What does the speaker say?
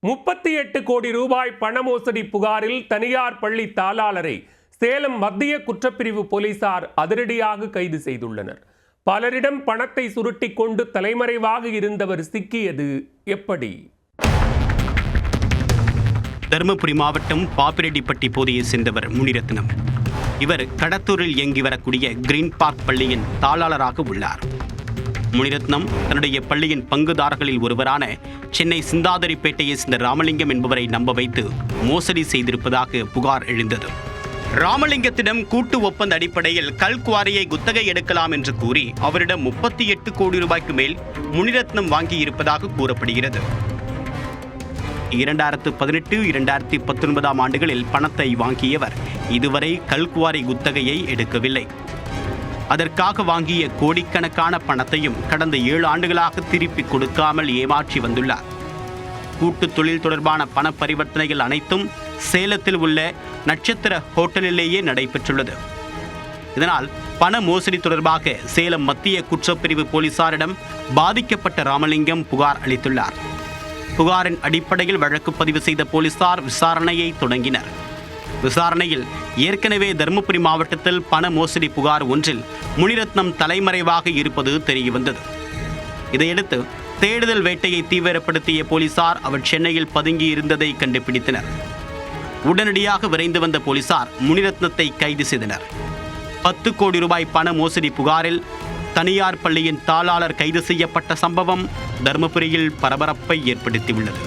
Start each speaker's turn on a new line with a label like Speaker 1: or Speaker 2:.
Speaker 1: 38 கோடி ரூபாய் பண மோசடி புகாரில் தனியார் பள்ளி தாளாளரை சேலம் மத்திய குற்றப்பிரிவு போலீசார் அதிரடியாக கைது செய்துள்ளனர். பலரிடம் பணத்தை சுருட்டி கொண்டு தலைமறைவாக இருந்தவர் சிக்கியது எப்படி?
Speaker 2: தருமபுரி மாவட்டம் பாப்பிரெட்டிப்பட்டி பகுதியை சேர்ந்தவர் முனிரத்னம். இவர் கடத்தூரில் இயங்கி வரக்கூடிய கிரீன் பார்க் பள்ளியின் தாளாளராக உள்ளார். முனிரத்னம் தன்னுடைய பள்ளியின் பங்குதாரர்களில் ஒருவரான சென்னை சிந்தாதிரிப்பேட்டையை சேர்ந்த ராமலிங்கம் என்பவரை நம்ப வைத்து மோசடி செய்திருப்பதாக புகார் எழுந்தது. ராமலிங்கத்திடம் கூட்டு ஒப்பந்த அடிப்படையில் கல்குவாரியை குத்தகை எடுக்கலாம் என்று கூறி அவரிடம் 38 கோடி ரூபாய்க்கு மேல் முனிரத்னம் வாங்கியிருப்பதாக கூறப்படுகிறது. 2018-2019 ஆண்டுகளில் பணத்தை வாங்கியவர் இதுவரை கல்குவாரி குத்தகையை எடுக்கவில்லை. அதற்காக வாங்கிய கோடிக்கணக்கான பணத்தையும் கடந்த 7 ஆண்டுகளாக திருப்பி கொடுக்காமல் ஏமாற்றி வந்துள்ளார். கூட்டு தொழில் தொடர்பான பண பரிவர்த்தனைகள் அனைத்தும் சேலத்தில் உள்ள நட்சத்திர ஹோட்டலிலேயே நடைபெற்றுள்ளது. இதனால் பண மோசடி தொடர்பாக சேலம் மத்திய குற்றப்பிரிவு போலீசாரிடம் பாதிக்கப்பட்ட ராமலிங்கம் புகார் அளித்துள்ளார். புகாரின் அடிப்படையில் வழக்கு பதிவு செய்த போலீசார் விசாரணையை தொடங்கினர். விசாரணையில் ஏற்கனவே தருமபுரி மாவட்டத்தில் பண மோசடி புகார் ஒன்றில் முனிரத்னம் தலைமறைவாக இருப்பது தெரியவந்தது. இதையடுத்து தேடுதல் வேட்டையை தீவிரப்படுத்திய போலீசார் அவர் சென்னையில் பதுங்கி இருந்ததை கண்டுபிடித்தனர். உடனடியாக விரைந்து வந்த போலீசார் முனிரத்னத்தை கைது செய்தனர். 10 கோடி ரூபாய் பண மோசடி புகாரில் தனியார் பள்ளியின் தாளாளர் கைது செய்யப்பட்ட சம்பவம் தருமபுரியில் பரபரப்பை ஏற்படுத்தியுள்ளது.